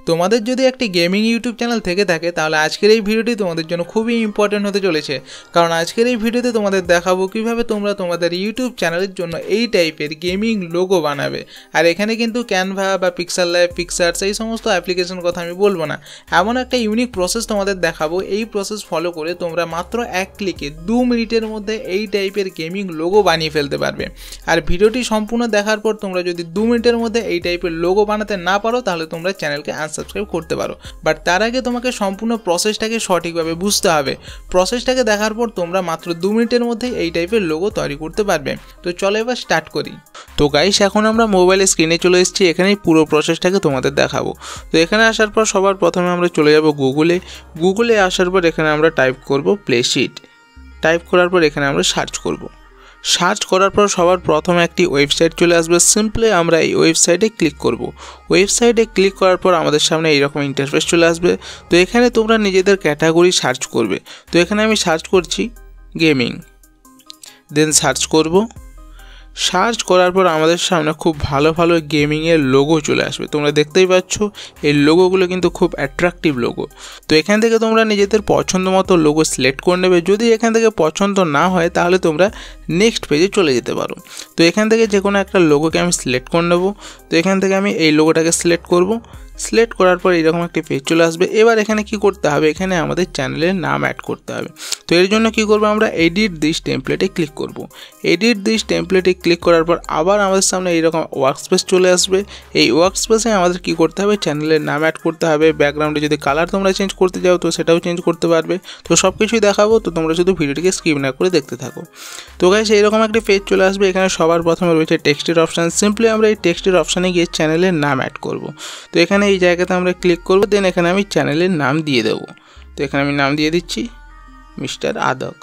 তোমাদের যদি একটি গেমিং ইউটিউব চ্যানেল থেকে থাকে তাহলে আজকের এই ভিডিওটি তোমাদের জন্য খুবই ইম্পর্টেন্ট হতে চলেছে, কারণ আজকের এই ভিডিওতে তোমাদের দেখাবো কিভাবে তোমরা তোমাদের ইউটিউব চ্যানেলের জন্য এই টাইপের গেমিং লোগো বানাবে। আর এখানে কিন্তু ক্যানভা বা পিক্সেল লাইভ, পিক্সার্স এই সমস্ত অ্যাপ্লিকেশন কথা আমি বলবো না, এমন একটা ইউনিক প্রসেস তোমাদের দেখাবো। এই প্রসেস ফলো করে তোমরা মাত্র এক ক্লিকে 2 মিনিটের মধ্যে এই টাইপের গেমিং লোগো বানিয়ে ফেলতে পারবে। আর ভিডিওটি সম্পূর্ণ দেখার পর তোমরা যদি 2 মিনিটের মধ্যে এই টাইপের লোগো বানাতে না পারো তাহলে তোমরা চ্যানেলকে আনসাবস্ক্রাইব করতে পারো। বাট তার আগে তোমাকে সম্পূর্ণ প্রসেসটাকে সঠিকভাবে বুঝতে হবে। প্রসেসটাকে দেখার পর তোমরা মাত্র 2 মিনিটের মধ্যে এই টাইপের লোগো তৈরি করতে পারবে। তো চলো এবার স্টার্ট করি। তো গাইস, এখন আমরা মোবাইলের স্ক্রিনে চলে এসেছি, এখানেই পুরো প্রসেসটাকে তোমাদের দেখাবো। তো এখানে আসার পর সবার প্রথমে আমরা চলে যাব গুগলে আসার পর এখানে আমরা টাইপ করব প্লেশিট। টাইপ করার পর এখানে আমরা সার্চ করব। সার্চ করার পর সবার প্রথমে একটি ওয়েবসাইট চলে আসবে। সিম্পলি আমরা এই ওয়েবসাইটে ক্লিক করব। ওয়েবসাইটে ক্লিক করার পর আমাদের সামনে এইরকম ইন্টারফেস চলে আসবে। তো এখানে তোমরা নিজেদের ক্যাটাগরি সার্চ করবে। তো এখানে আমি সার্চ করছি গেমিং, দেন সার্চ করব। সার্চ করার পর আমাদের সামনে খুব ভালো ভালো গেমিংয়ের লোগো চলে আসবে। তোমরা দেখতেই পাচ্ছ এই লোগোগুলো কিন্তু খুব অ্যাট্রাকটিভ লোগো। তো এখান থেকে তোমরা নিজেদের পছন্দ মতো লোগো সিলেক্ট করে নেবে। যদি এখান থেকে পছন্দ না হয় তাহলে তোমরা নেক্সট পেজে চলে যেতে পারো। তো এখান থেকে যে কোনো একটা লোগোকে আমি সিলেক্ট করে নেব। তো এখান থেকে আমি এই লোগোটাকে সিলেক্ট করব। সিলেক্ট করার পর এরকম একটি পেজ চলে আসবে। এবার এখানে কি করতে হবে, এখানে আমাদের চ্যানেলের নাম অ্যাড করতে হবে। তো এর জন্য কি করব, আমরা এডিট দিস টেমপ্লেটে ক্লিক করব। এডিট দিস টেমপ্লেটে ক্লিক করার পর আবার আমাদের সামনে এইরকম ওয়ার্কস্পেস চলে আসবে। এই ওয়ার্কস্পেসে আমাদের কি করতে হবে, চ্যানেলের নাম অ্যাড করতে হবে। ব্যাকগ্রাউন্ডে যদি কালার তোমরা চেঞ্জ করতে যাও তো সেটাও চেঞ্জ করতে পারবে। তো সব কিছুই দেখাবো, তো তোমরা শুধু ভিডিওটিকে স্কিপ না করে দেখতে থাকো। তো গাইস, এইরকম একটি পেজ চলে আসবে। এখানে সবার প্রথমে রয়েছে টেক্সটের অপশান। সিম্পলি আমরা এই টেক্সটের অপশানে গিয়ে চ্যানেলের নাম অ্যাড করব। তো এখানে এই জায়গাতে আমরা ক্লিক করব। দেন এখানে আমি চ্যানেলের নাম দিয়ে দেবো। তো এখানে আমি নাম দিয়ে দিচ্ছি মিস্টার আদক।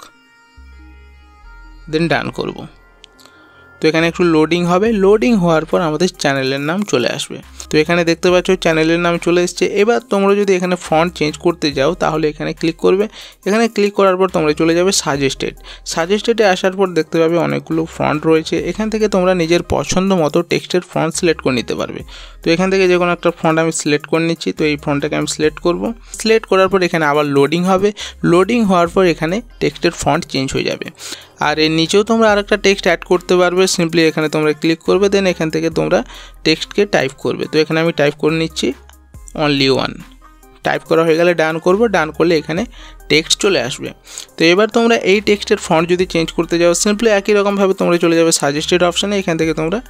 দেন ডান করব। তো এখানে একটু লোডিং হবে। লোডিং হওয়ার পর আমাদের চ্যানেলের নাম চলে আসবে। তো এখানে দেখতে পাচ্ছ চ্যানেলের নাম চলে এসছে। এবার তোমরা যদি এখানে ফন্ট চেঞ্জ করতে যাও তাহলে এখানে ক্লিক করবে। এখানে ক্লিক করার পর তোমরা চলে যাবে সাজেস্টেডে আসার পর দেখতে পাবে অনেকগুলো ফন্ট রয়েছে। এখান থেকে তোমরা নিজের পছন্দ মতো টেক্সটের ফন্ট সিলেক্ট করে নিতে পারবে। তো এখান থেকে যে কোনো একটা ফন্ট আমি সিলেক্ট করে নিচ্ছি। তো এই ফন্টটাকে আমি সিলেক্ট করব। সিলেক্ট করার পর এখানে আবার লোডিং হবে। লোডিং হওয়ার পর এখানে টেক্সটের ফন্ট চেঞ্জ হয়ে যাবে। আর এর নিচেও তোমরা আরেকটা টেক্সট অ্যাড করতে পারবে। সিম্পলি এখানে তোমরা ক্লিক করবে। দেন এখান থেকে তোমরা টেক্সটকে টাইপ করবে। তো এখানে আমি টাইপ করে নিচ্ছি অনলি ওয়ান। টাইপ করা হয়ে গেলে ডান করব। ডান করলে এখানে টেক্সট চলে আসবে। তো এবার তোমরা এই টেক্সটের ফন্ট যদি চেঞ্জ করতে যাও সিম্পলি একই রকমভাবে তোমরা চলে যাবে সাজেস্টেড অপশানে। এখান থেকে তোমরা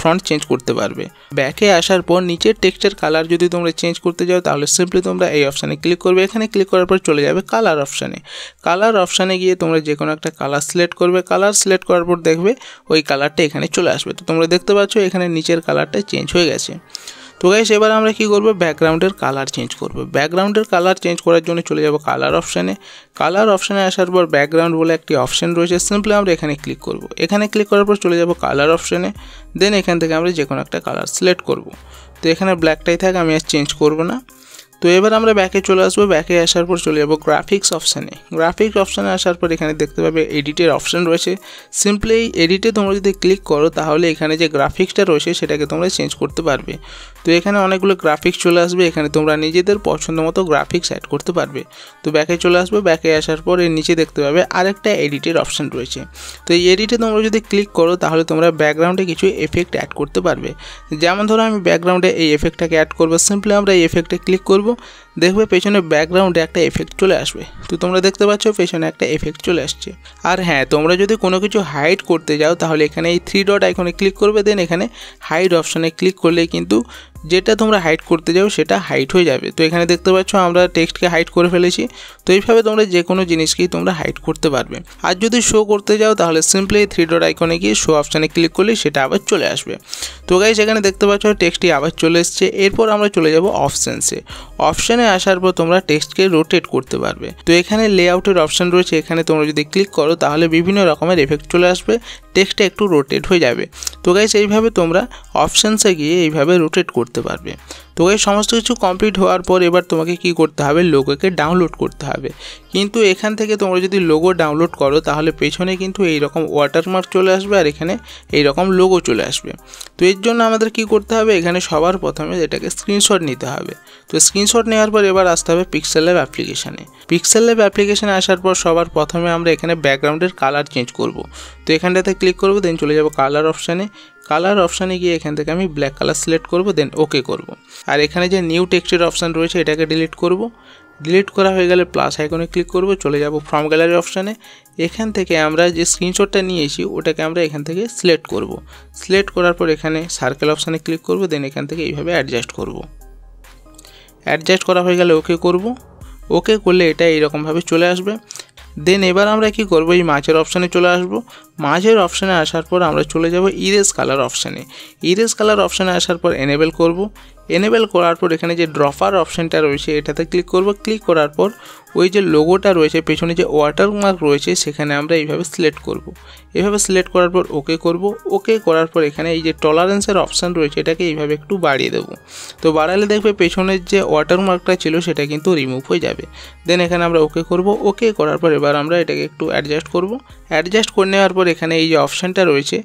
ফন্ট চেঞ্জ করতে পারবে। ব্যাকে আসার পর নিচের টেক্সটের কালার যদি তোমরা চেঞ্জ করতে যাও তাহলে সিম্পলি তোমরা এই অপশানে ক্লিক করবে। এখানে ক্লিক করার পর চলে যাবে কালার অপশানে। কালার অপশানে গিয়ে তোমরা যে কোনো একটা কালার সিলেক্ট করবে। কালার সিলেক্ট করার পর দেখবে ওই কালারটা এখানে চলে আসবে। তো তোমরা দেখতে পাচ্ছ এখানে নিচের কালারটা চেঞ্জ হয়ে গেছে। তো গাইস, এবার আমরা কি করব, ব্যাকগ্রাউন্ডের কালার চেঞ্জ করব। ব্যাকগ্রাউন্ডের কালার চেঞ্জ করার জন্য চলে যাব কালার অপশানে। কালার অপশানে আসার পর ব্যাকগ্রাউন্ড বলে একটি অপশান রয়েছে। সিম্পলি আমরা এখানে ক্লিক করব। এখানে ক্লিক করার পর চলে যাব কালার অপশানে। দেন এখান থেকে আমরা যে কোনো একটা কালার সিলেক্ট করব। তো এখানে ব্ল্যাকটাই থাক, আমি আর চেঞ্জ করব না। তো এবার আমরা ব্যাকে চলে আসবো। ব্যাকে আসার পর চলে যাব গ্রাফিক্স অপশানে। গ্রাফিক্স অপশানে আসার পর এখানে দেখতে পাবে এডিটের অপশান রয়েছে। সিম্পলি এই এডিটে তোমরা যদি ক্লিক করো তাহলে এখানে যে গ্রাফিক্সটা রয়েছে সেটাকে তোমরা চেঞ্জ করতে পারবে। তো এখানে অনেকগুলো গ্রাফিক্স চলে আসবে। এখানে তোমরা নিজেদের পছন্দ মতো গ্রাফিক্স অ্যাড করতে পারবে। তো ব্যাকে চলে আসবে। ব্যাকে আসার পর এর নিচে দেখতে পাবে আরেকটা এডিটের অপশান রয়েছে। তো এই এডিটে তোমরা যদি ক্লিক করো তাহলে তোমরা ব্যাকগ্রাউন্ডে কিছু এফেক্ট অ্যাড করতে পারবে। যেমন ধরো আমি ব্যাকগ্রাউন্ডে এই এফেক্টটাকে অ্যাড করবো। সিম্পলি আমরা এই এফেক্টে ক্লিক করব। দেখবে পেছনে ব্যাকগ্রাউন্ডে একটা এফেক্ট চলে আসবে। তো তোমরা দেখতে পাচ্ছ পেছনে একটা এফেক্ট চলে আসছে। আর হ্যাঁ, তোমরা যদি কোনো কিছু হাইড করতে যাও তাহলে এখানে এই 3 ডট আইকনে ক্লিক করবে। দেন এখানে হাইড অপশানে ক্লিক করলে কিন্তু যেটা তোমরা হাইড করতে যাও সেটা হাইড হয়ে যাবে। তো এখানে দেখতে পাচ্ছ আমরা টেক্সটকে হাইড করে ফেলেছি। তো এইভাবে তোমরা যে কোনো জিনিসকেই তোমরা হাইড করতে পারবে। আর যদি শো করতে যাও তাহলে সিম্পলি 3 ডট আইকনে গিয়ে শো অপশানে ক্লিক করলে সেটা আবার চলে আসবে। তো গাইস, এখানে দেখতে পাচ্ছ টেক্সটটি আবার চলে এসছে। এরপর আমরা চলে যাব অপশানসে। অপশানে আসার পর তোমরা টেক্সটকে রোটেট করতে পারবে। তো এখানে লেআউটের অপশান রয়েছে। এখানে তোমরা যদি ক্লিক করো তাহলে বিভিন্ন রকমের এফেক্ট চলে আসবে। টেক্সটটা একটু রোটেট হয়ে যাবে। তো গাইস, এইভাবে তোমরা অপশানসে গিয়ে এইভাবে রোটেট করতে পারবে। তো এই সমস্ত কিছু কমপ্লিট হওয়ার পর এবার তোমাকে কি করতে হবে, লোগোকে ডাউনলোড করতে হবে। কিন্তু এখান থেকে তোমরা যদি লোগো ডাউনলোড করো তাহলে পেছনে কিন্তু এইরকম ওয়াটারমার্ক চলে আসবে আর এখানে এইরকম লোগো চলে আসবে। তো এর জন্য আমাদের কি করতে হবে, এখানে সবার প্রথমে এটাকে স্ক্রিনশট নিতে হবে। তো স্ক্রিনশট নেওয়ার পর এবার আসতে হবে পিক্সেল ল্যাব অ্যাপ্লিকেশানে। পিক্সেল ল্যাব অ্যাপ্লিকেশানে আসার পর সবার প্রথমে আমরা এখানে ব্যাকগ্রাউন্ডের কালার চেঞ্জ করব। তো এখানটাতে ক্লিক করব, দেন চলে যাব কালার অপশানে। কালার অপশানে গিয়ে এখান থেকে আমি ব্ল্যাক কালার সিলেক্ট করব, দেন ওকে করব। আর এখানে যে নিউ টেক্সটের অপশান রয়েছে এটাকে ডিলিট করব। ডিলিট করা হয়ে গেলে প্লাস আইকনে ক্লিক করব, চলে যাব ফ্রম গ্যালারি অপশানে। এখান থেকে আমরা যে স্ক্রিনশটটা নিয়েছি ওটাকে আমরা এখান থেকে সিলেক্ট করব। সিলেক্ট করার পর এখানে সার্কেল অপশানে ক্লিক করব, দেন এখান থেকে এইভাবে অ্যাডজাস্ট করব। অ্যাডজাস্ট করা হয়ে গেলে ওকে করব। ওকে করলে এটা এইরকমভাবে চলে আসবে। দেন এবার আমরা কি করব, এই মাঝের অপশানে চলে আসব। মাঝের অপশানে আসার পর আমরা চলে যাব ইরেজ কালার অপশানে। ইরেজ কালার অপশানে আসার পর এনেবেল করব। এনেবেল করার পর এখানে যে ড্রপার অপশানটা রয়েছে এটাতে ক্লিক করব। ক্লিক করার পর ওই যে লোগোটা রয়েছে পেছনে যে ওয়াটারমার্ক রয়েছে সেখানে আমরা এইভাবে সিলেক্ট করব। এভাবে সিলেক্ট করার পর ওকে করব। ওকে করার পর এখানে এই যে টলারেন্সের অপশান রয়েছে এটাকে এইভাবে একটু বাড়িয়ে দেবো। তো বাড়ালে দেখবে পেছনের যে ওয়াটারমার্কটা ছিল সেটা কিন্তু রিমুভ হয়ে যাবে। দেন এখানে আমরা ওকে করব। ওকে করার পর এবার আমরা এটাকে একটু অ্যাডজাস্ট করব। অ্যাডজাস্ট করে নেওয়ার পর এখানে এই যে অপশানটা রয়েছে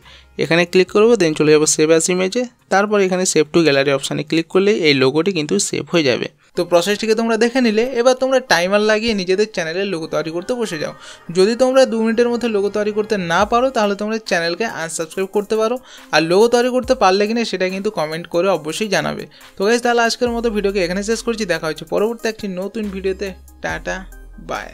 এখানে ক্লিক করব, দেন চলে যাব সেভ অ্যাজ ইমেজে। তারপর এখানে সেভ টু গ্যালারি অপশানে ক্লিক করলেই এই লোগোটি কিন্তু সেভ হয়ে যাবে। তো প্রসেসটিকে তোমরা দেখে নিলে, এবার তোমরা টাইমার লাগিয়ে নিজেদের চ্যানেলের লোগো তৈরি করতে বসে যাও। যদি তোমরা 2 মিনিটের মধ্যে লোগো তৈরি করতে না পারো তাহলে তোমরা চ্যানেলকে আনসাবস্ক্রাইব করতে পারো। আর লোগো তৈরি করতে পারলে কিনা সেটা কিন্তু কমেন্ট করে অবশ্যই জানাবে। তো গাইস, তাহলে আজকের মতো ভিডিওকে এখানে শেষ করছি। দেখা হচ্ছে পরবর্তী একটি নতুন ভিডিওতে। Tata, by.